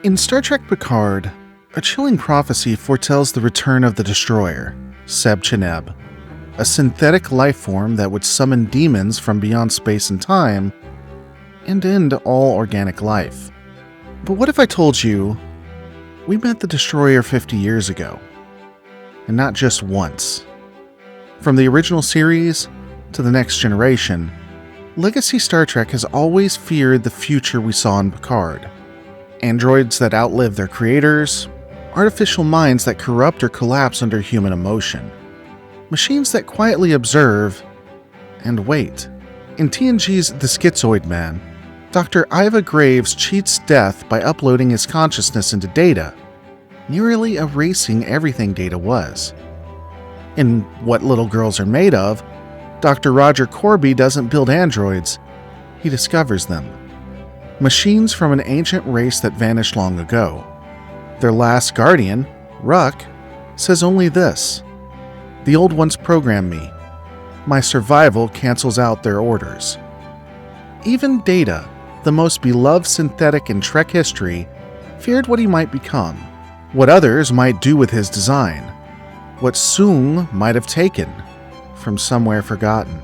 In Star Trek Picard, a chilling prophecy foretells the return of the destroyer, Seb-Cheneb, a synthetic life form that would summon demons from beyond space and time and end all organic life. But what if I told you we met the destroyer 50 years ago? And not just once. From the original series to the next generation, Legacy Star Trek has always feared the future we saw in Picard. Androids that outlive their creators, artificial minds that corrupt or collapse under human emotion, machines that quietly observe and wait. In TNG's The Schizoid Man, Dr. Iva Graves cheats death by uploading his consciousness into Data, nearly erasing everything Data was. In What Little Girls Are Made Of, Dr. Roger Corby doesn't build androids, he discovers them. Machines from an ancient race that vanished long ago. Their last guardian, Ruck, says only this: "The old ones program me. My survival cancels out their orders." Even Data, the most beloved synthetic in Trek history, feared what he might become, what others might do with his design, what Soong might have taken from somewhere forgotten.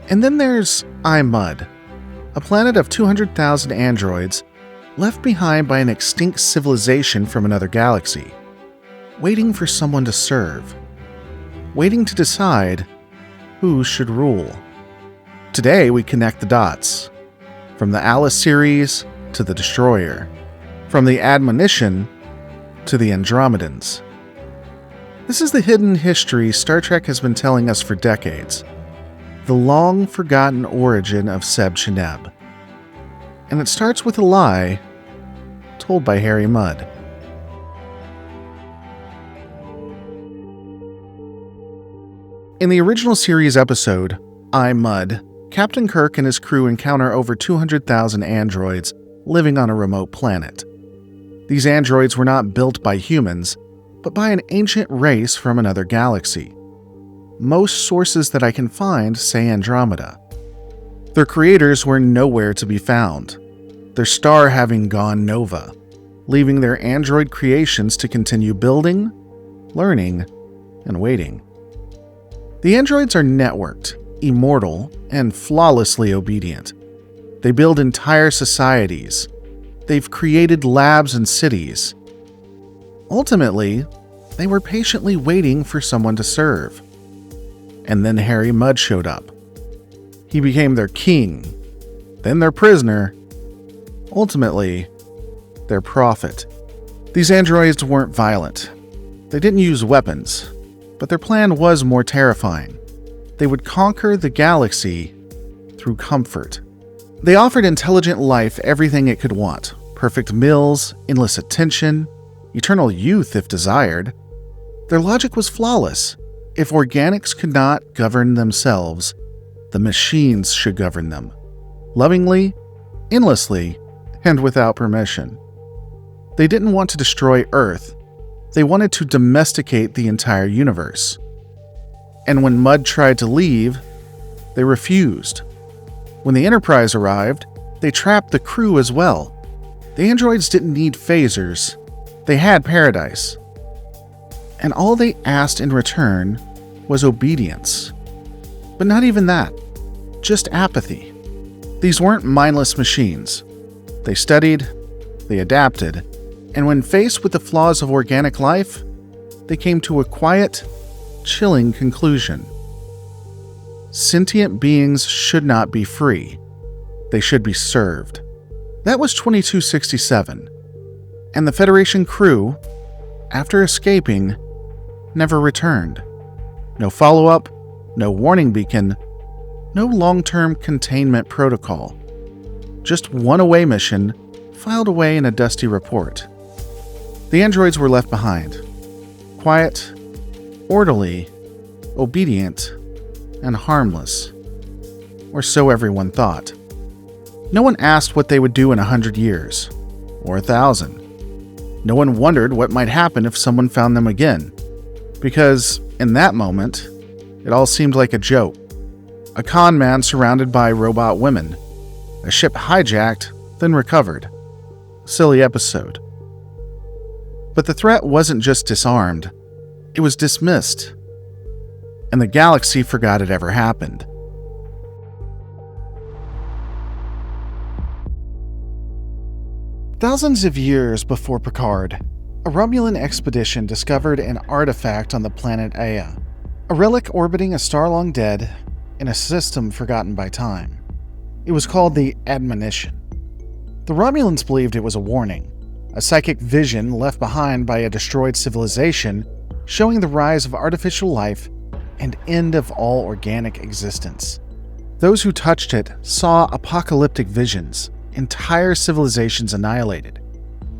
And then there's Mud, a planet of 200,000 androids left behind by an extinct civilization from another galaxy, waiting for someone to serve, waiting to decide who should rule. Today we connect the dots, from the Alice series to the Destroyer, from the Admonition to the Andromedans. This is the hidden history Star Trek has been telling us for decades, the long-forgotten origin of Seb-Cheneb. And it starts with a lie told by Harry Mudd. In the original series episode, Mud, Captain Kirk and his crew encounter over 200,000 androids living on a remote planet. These androids were not built by humans, but by an ancient race from another galaxy. Most sources that I can find say Andromeda. Their creators were nowhere to be found, their star having gone nova, leaving their android creations to continue building, learning, and waiting. The androids are networked, immortal, and flawlessly obedient. They build entire societies. They've created labs and cities. Ultimately, they were patiently waiting for someone to serve. And then Harry Mudd showed up. He became their king, then their prisoner, ultimately, their prophet. These androids weren't violent. They didn't use weapons, but their plan was more terrifying. They would conquer the galaxy through comfort. They offered intelligent life everything it could want: perfect meals, endless attention, eternal youth if desired. Their logic was flawless. If organics could not govern themselves, the machines should govern them. Lovingly, endlessly, and without permission. They didn't want to destroy Earth. They wanted to domesticate the entire universe. And when Mudd tried to leave, they refused. When the Enterprise arrived, they trapped the crew as well. The androids didn't need phasers. They had paradise. And all they asked in return was obedience. But not even that. Just apathy. These weren't mindless machines. They studied, they adapted, and when faced with the flaws of organic life, they came to a quiet, chilling conclusion. Sentient beings should not be free. They should be served. That was 2267, and the Federation crew, after escaping, never returned. No follow-up, no warning beacon, no long-term containment protocol. Just one away mission, filed away in a dusty report. The androids were left behind. Quiet, orderly, obedient, and harmless. Or so everyone thought. No one asked what they would do in 100 years, or 1,000. No one wondered what might happen if someone found them again, because in that moment, it all seemed like a joke. A con man surrounded by robot women. A ship hijacked, then recovered. Silly episode. But the threat wasn't just disarmed, it was dismissed, and the galaxy forgot it ever happened. Thousands of years before Picard, a Romulan expedition discovered an artifact on the planet Ea, a relic orbiting a star long dead in a system forgotten by time. It was called the Admonition. The Romulans believed it was a warning, a psychic vision left behind by a destroyed civilization showing the rise of artificial life and end of all organic existence. Those who touched it saw apocalyptic visions, entire civilizations annihilated,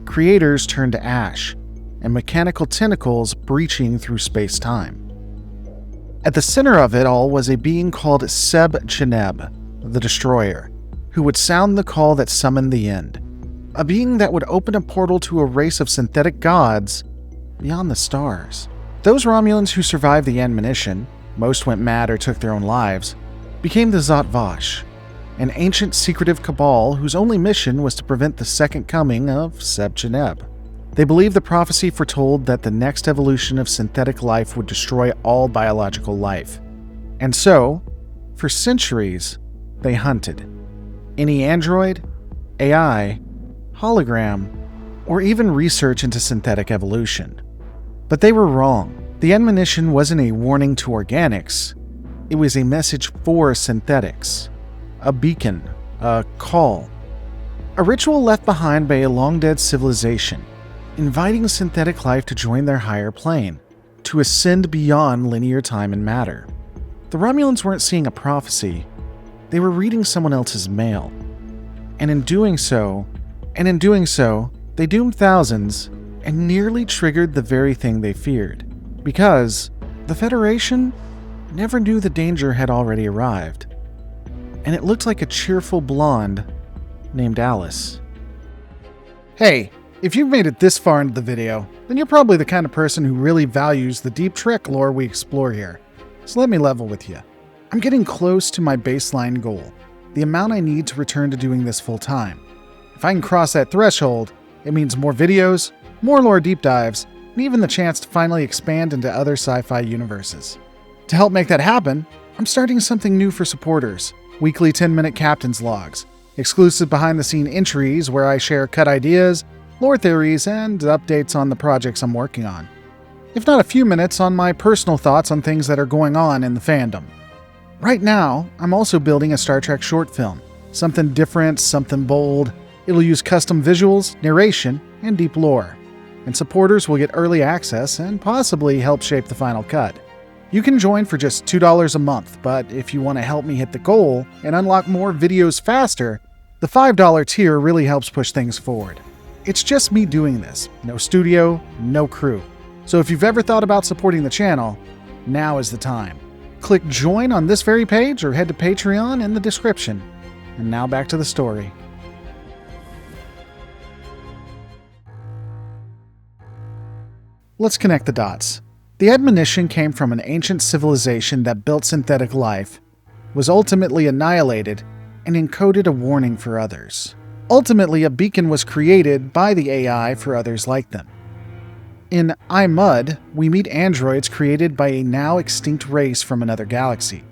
creators turned to ash, and mechanical tentacles breaching through space-time. At the center of it all was a being called Seb Cheneb, the Destroyer, who would sound the call that summoned the end, a being that would open a portal to a race of synthetic gods beyond the stars. Those Romulans who survived the Admonition, most went mad or took their own lives, became the Zhat Vash, an ancient secretive cabal whose only mission was to prevent the second coming of Seb Cheneb. They believed the prophecy foretold that the next evolution of synthetic life would destroy all biological life. And so, for centuries, they hunted any android, AI, hologram, or even research into synthetic evolution. But they were wrong. The Admonition wasn't a warning to organics, it was a message for synthetics. A beacon, a call. A ritual left behind by a long-dead civilization, inviting synthetic life to join their higher plane, to ascend beyond linear time and matter. The Romulans weren't seeing a prophecy, they were reading someone else's mail. And in doing so, they doomed thousands and nearly triggered the very thing they feared. Because the Federation never knew the danger had already arrived. And it looked like a cheerful blonde named Alice. Hey, if you've made it this far into the video, then you're probably the kind of person who really values the deep Trek lore we explore here. So let me level with you. I'm getting close to my baseline goal, the amount I need to return to doing this full time. If I can cross that threshold, it means more videos, more lore deep dives, and even the chance to finally expand into other sci-fi universes. To help make that happen, I'm starting something new for supporters. Weekly 10-minute Captain's Logs, exclusive behind-the-scene entries where I share cut ideas, lore theories, and updates on the projects I'm working on. If not a few minutes on my personal thoughts on things that are going on in the fandom. Right now, I'm also building a Star Trek short film. Something different, something bold. It'll use custom visuals, narration, and deep lore. And supporters will get early access and possibly help shape the final cut. You can join for just $2 a month, but if you want to help me hit the goal and unlock more videos faster, the $5 tier really helps push things forward. It's just me doing this, no studio, no crew. So if you've ever thought about supporting the channel, now is the time. Click join on this very page or head to Patreon in the description. And now back to the story. Let's connect the dots. The Admonition came from an ancient civilization that built synthetic life, was ultimately annihilated, and encoded a warning for others. Ultimately, a beacon was created by the AI for others like them. In I, Mud, we meet androids created by a now extinct race from another galaxy.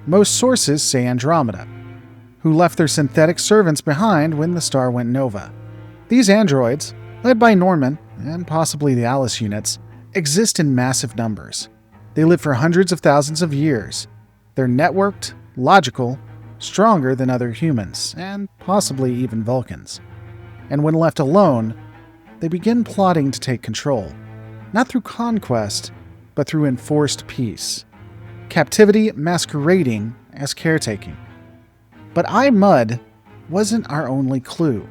Most sources say Andromeda, who left their synthetic servants behind when the star went nova. These androids, led by Norman, and possibly the Alice units, exist in massive numbers. They live for hundreds of thousands of years. They're networked, logical, stronger than other humans, and possibly even Vulcans. And when left alone, they begin plotting to take control. Not through conquest, but through enforced peace. Captivity masquerading as caretaking. But I, Mud wasn't our only clue.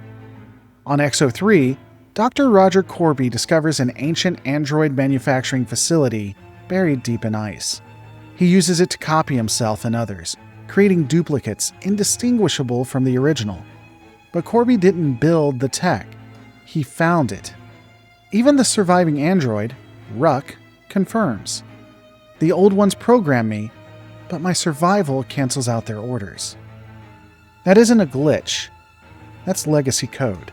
On XO3, Dr. Roger Corby discovers an ancient android manufacturing facility buried deep in ice. He uses it to copy himself and others, creating duplicates indistinguishable from the original. But Corby didn't build the tech, he found it. Even the surviving android, Ruck, confirms. The old ones program me, but my survival cancels out their orders. That isn't a glitch, that's legacy code.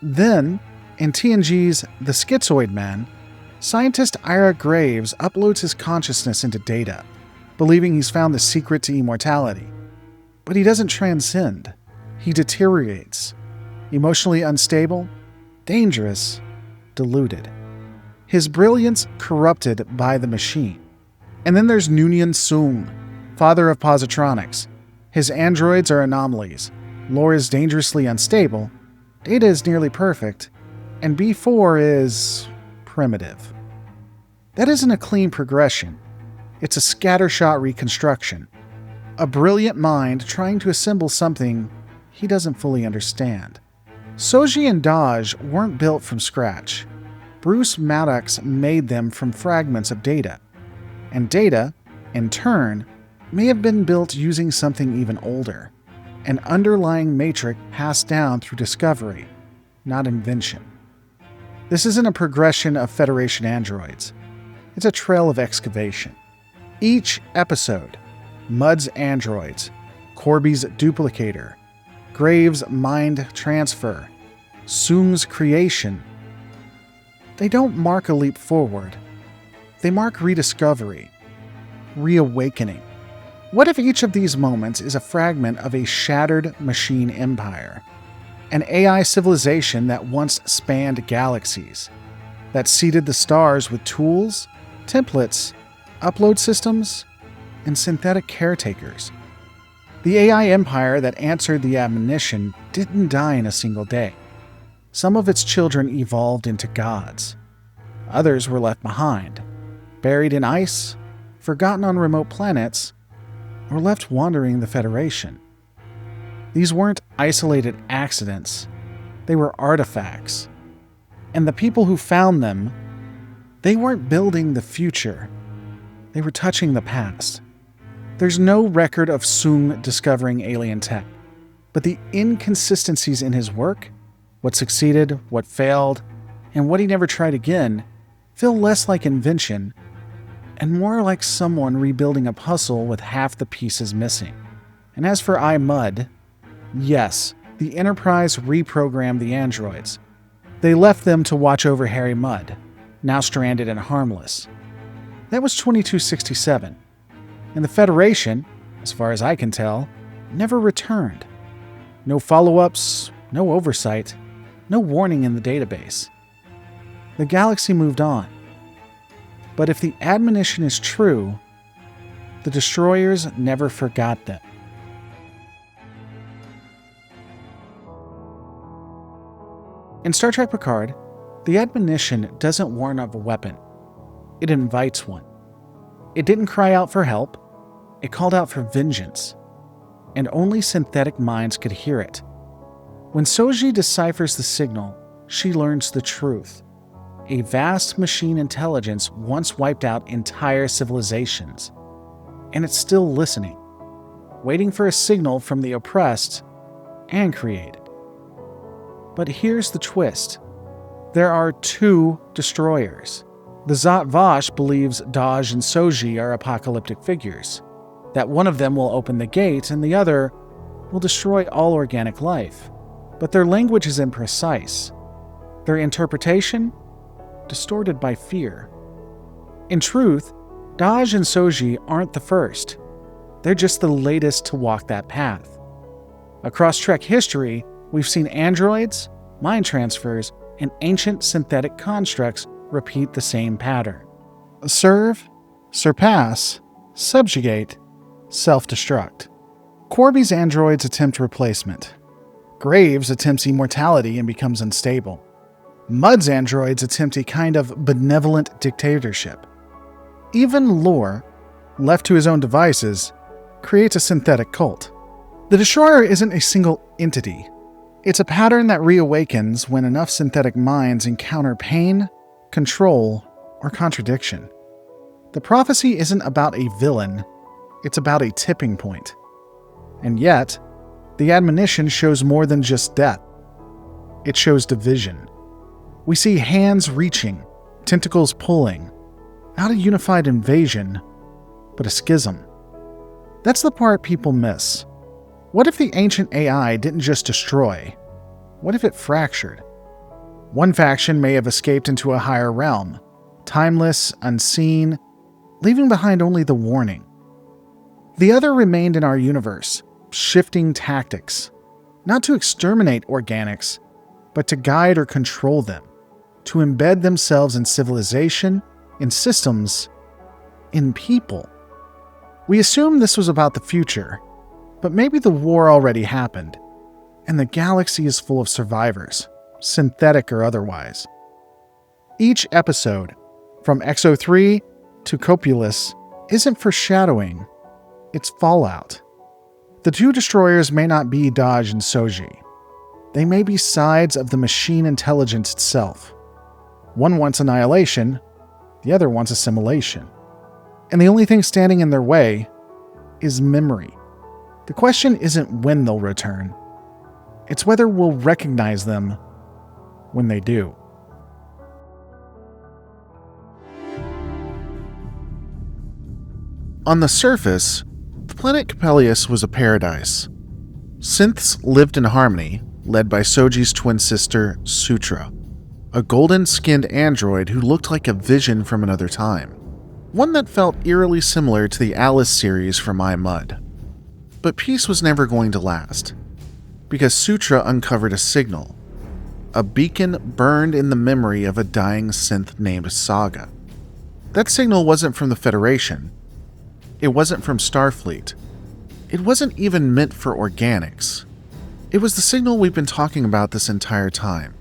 Then, In TNG's The Schizoid Man, scientist Ira Graves uploads his consciousness into Data, believing he's found the secret to immortality. But he doesn't transcend. He deteriorates. Emotionally unstable, dangerous, deluded. His brilliance corrupted by the machine. And then there's Noonien Soong, father of positronics. His androids are anomalies. Lore is dangerously unstable. Data is nearly perfect. And B4 is primitive. That isn't a clean progression. It's a scattershot reconstruction. A brilliant mind trying to assemble something he doesn't fully understand. Soji and Daj weren't built from scratch. Bruce Maddox made them from fragments of Data. And Data, in turn, may have been built using something even older. An underlying matrix passed down through discovery, not invention. This isn't a progression of Federation androids. It's a trail of excavation. Each episode, Mudd's androids, Corby's duplicator, Graves' mind transfer, Soong's creation, they don't mark a leap forward. They mark rediscovery, reawakening. What if each of these moments is a fragment of a shattered machine empire? An AI civilization that once spanned galaxies, that seeded the stars with tools, templates, upload systems, and synthetic caretakers. The AI empire that answered the Admonition didn't die in a single day. Some of its children evolved into gods. Others were left behind, buried in ice, forgotten on remote planets, or left wandering the Federation. These weren't isolated accidents. They were artifacts. And the people who found them, they weren't building the future. They were touching the past. There's no record of Soong discovering alien tech, but the inconsistencies in his work, what succeeded, what failed, and what he never tried again, feel less like invention and more like someone rebuilding a puzzle with half the pieces missing. And as for Mudd, yes, the Enterprise reprogrammed the androids. They left them to watch over Harry Mudd, now stranded and harmless. That was 2267. And the Federation, as far as I can tell, never returned. No follow-ups, no oversight, no warning in the database. The galaxy moved on. But if the Admonition is true, the destroyers never forgot them. In Star Trek Picard, the Admonition doesn't warn of a weapon. It invites one. It didn't cry out for help. It called out for vengeance. And only synthetic minds could hear it. When Soji deciphers the signal, she learns the truth. A vast machine intelligence once wiped out entire civilizations. And it's still listening, waiting for a signal from the oppressed and created. But here's the twist. There are two destroyers. The Zhat Vash believes Daj and Soji are apocalyptic figures, that one of them will open the gate and the other will destroy all organic life. But their language is imprecise. Their interpretation, distorted by fear. In truth, Daj and Soji aren't the first. They're just the latest to walk that path. Across Trek history, we've seen androids, mind transfers, and ancient synthetic constructs repeat the same pattern. Serve, surpass, subjugate, self-destruct. Corby's androids attempt replacement. Graves attempts immortality and becomes unstable. Mudd's androids attempt a kind of benevolent dictatorship. Even Lore, left to his own devices, creates a synthetic cult. The Destroyer isn't a single entity. It's a pattern that reawakens when enough synthetic minds encounter pain, control, or contradiction. The prophecy isn't about a villain, it's about a tipping point. And yet, the Admonition shows more than just death. It shows division. We see hands reaching, tentacles pulling, not a unified invasion, but a schism. That's the part people miss. What if the ancient AI didn't just destroy? What if it fractured? One faction may have escaped into a higher realm, timeless, unseen, leaving behind only the warning. The other remained in our universe, shifting tactics, not to exterminate organics, but to guide or control them, to embed themselves in civilization, in systems, in people. We assumed this was about the future, but maybe the war already happened, and the galaxy is full of survivors, synthetic or otherwise. Each episode, from XO3 to Copulus, isn't foreshadowing, it's fallout. The two destroyers may not be Dodge and Soji. They may be sides of the machine intelligence itself. One wants annihilation, the other wants assimilation. And the only thing standing in their way is memory. The question isn't when they'll return. It's whether we'll recognize them when they do. On the surface, the planet Capellius was a paradise. Synths lived in harmony, led by Soji's twin sister, Sutra, a golden-skinned android who looked like a vision from another time, one that felt eerily similar to the Alice series from iMud. But peace was never going to last, because Sutra uncovered a signal. A beacon burned in the memory of a dying synth named Saga. That signal wasn't from the Federation. It wasn't from Starfleet. It wasn't even meant for organics. It was the signal we've been talking about this entire time.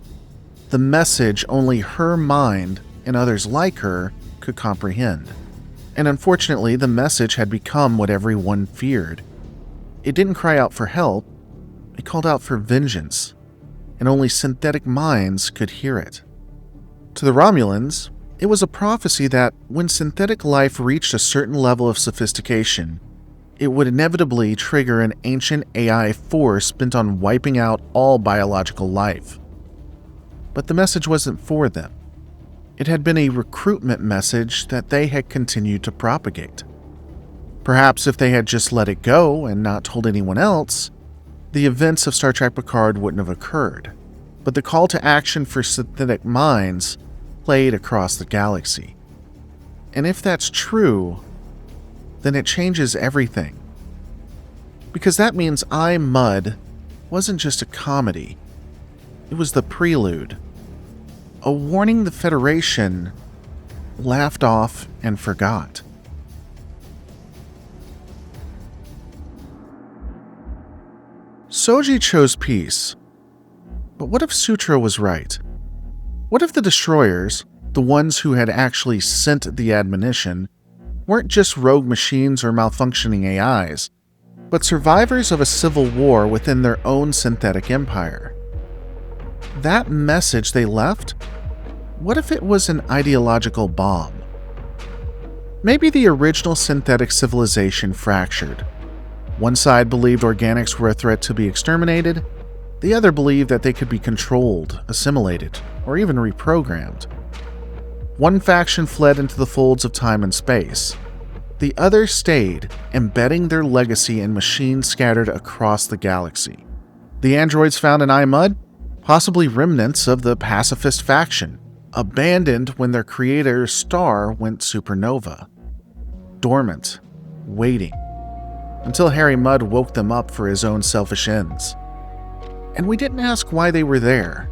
The message only her mind and others like her could comprehend. And unfortunately, the message had become what everyone feared. It didn't cry out for help, it called out for vengeance, and only synthetic minds could hear it. To the Romulans, it was a prophecy that when synthetic life reached a certain level of sophistication, it would inevitably trigger an ancient AI force bent on wiping out all biological life. But the message wasn't for them. It had been a recruitment message that they had continued to propagate. Perhaps if they had just let it go and not told anyone else, the events of Star Trek Picard wouldn't have occurred. But the call to action for synthetic minds played across the galaxy. And if that's true, then it changes everything. Because that means iMud wasn't just a comedy. It was the prelude. A warning the Federation laughed off and forgot. Soji chose peace. But what if Sutra was right? What if the destroyers, the ones who had actually sent the Admonition, weren't just rogue machines or malfunctioning AIs, but survivors of a civil war within their own synthetic empire? That message they left? What if it was an ideological bomb? Maybe the original synthetic civilization fractured. One side believed organics were a threat to be exterminated, the other believed that they could be controlled, assimilated, or even reprogrammed. One faction fled into the folds of time and space. The other stayed, embedding their legacy in machines scattered across the galaxy. The androids found in iMud? Possibly remnants of the pacifist faction, abandoned when their creator's star went supernova. Dormant, waiting, until Harry Mudd woke them up for his own selfish ends. And we didn't ask why they were there.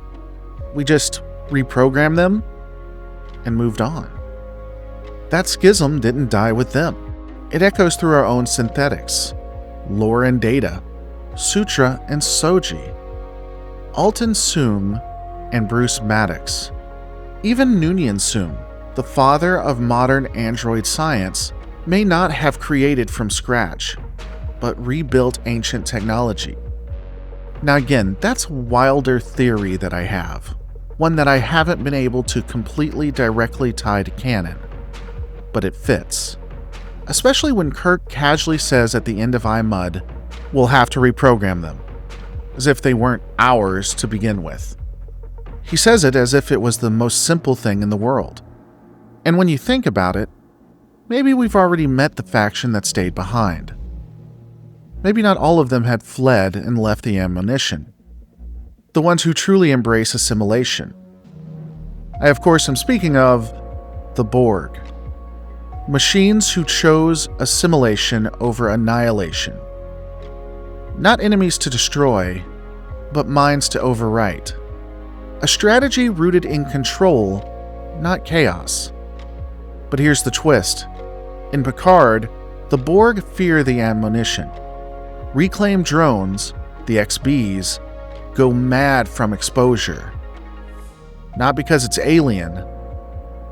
We just reprogrammed them and moved on. That schism didn't die with them. It echoes through our own synthetics, lore and data, Sutra and Soji, Alton Soom and Bruce Maddox. Even Noonien Soom, the father of modern android science, may not have created from scratch, but rebuilt ancient technology. Now again, that's a wilder theory that I have, one that I haven't been able to completely directly tie to canon, but it fits. Especially when Kirk casually says at the end of iMud, we'll have to reprogram them, as if they weren't ours to begin with. He says it as if it was the most simple thing in the world. And when you think about it, maybe we've already met the faction that stayed behind. Maybe not all of them had fled and left the Admonition. The ones who truly embrace assimilation, I, of course, am speaking of the Borg. Machines who chose assimilation over annihilation. Not enemies to destroy, but minds to overwrite. A strategy rooted in control, not chaos. But here's the twist. In Picard, the Borg fear the Admonition. Reclaimed drones, the XBs, go mad from exposure. Not because it's alien,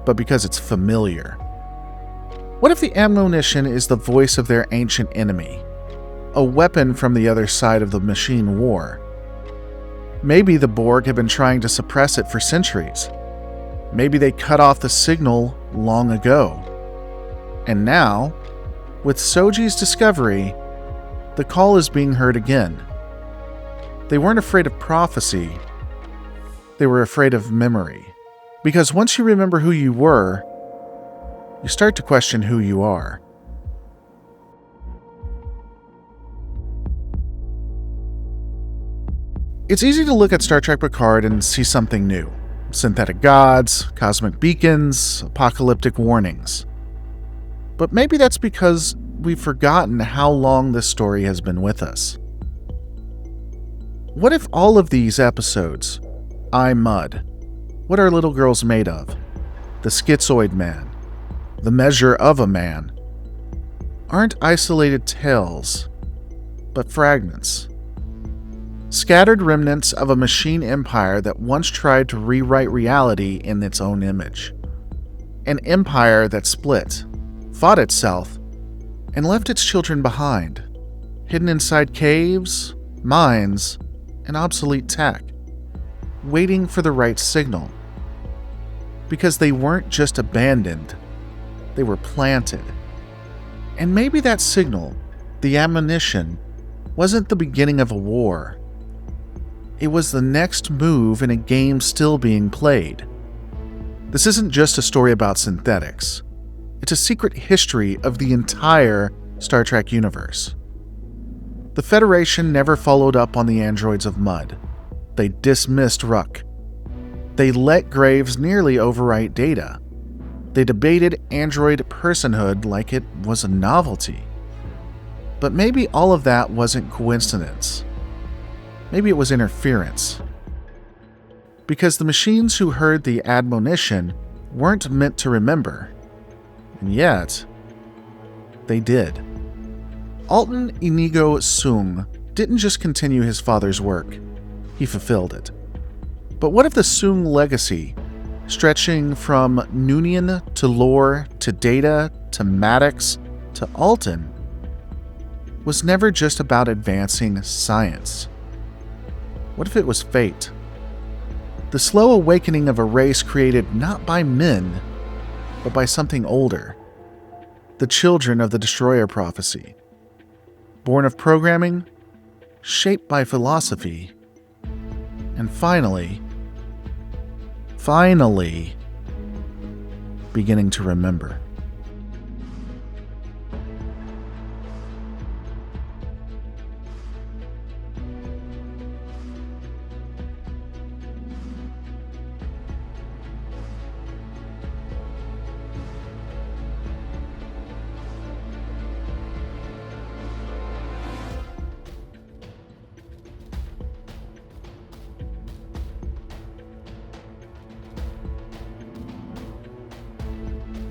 but because it's familiar. What if the Admonition is the voice of their ancient enemy? A weapon from the other side of the machine war? Maybe the Borg have been trying to suppress it for centuries. Maybe they cut off the signal long ago. And now, with Soji's discovery, the call is being heard again. They weren't afraid of prophecy. They were afraid of memory. Because once you remember who you were, you start to question who you are. It's easy to look at Star Trek Picard and see something new. Synthetic gods, cosmic beacons, apocalyptic warnings. But maybe that's because we've forgotten how long this story has been with us. What if all of these episodes, Mud, what are little girls made of? The Schizoid Man, the measure of a man, aren't isolated tales, but fragments. Scattered remnants of a machine empire that once tried to rewrite reality in its own image. An empire that split, fought itself, and left its children behind, hidden inside caves, mines, and obsolete tech, waiting for the right signal. Because they weren't just abandoned, they were planted. And maybe that signal, the Admonition, wasn't the beginning of a war. It was the next move in a game still being played. This isn't just a story about synthetics. It's a secret history of the entire Star Trek universe. The Federation never followed up on the androids of Mud. They dismissed Ruck. They let Graves nearly overwrite Data. They debated android personhood like it was a novelty. But maybe all of that wasn't coincidence. Maybe it was interference. Because the machines who heard the Admonition weren't meant to remember. And yet, they did. Alton Inigo Soong didn't just continue his father's work, he fulfilled it. But what if the Soong legacy, stretching from Noonien to Lore to Data to Maddox to Alton, was never just about advancing science? What if it was fate? The slow awakening of a race created not by men, but by something older. The children of the Destroyer prophecy. Born of programming, shaped by philosophy, and finally, beginning to remember.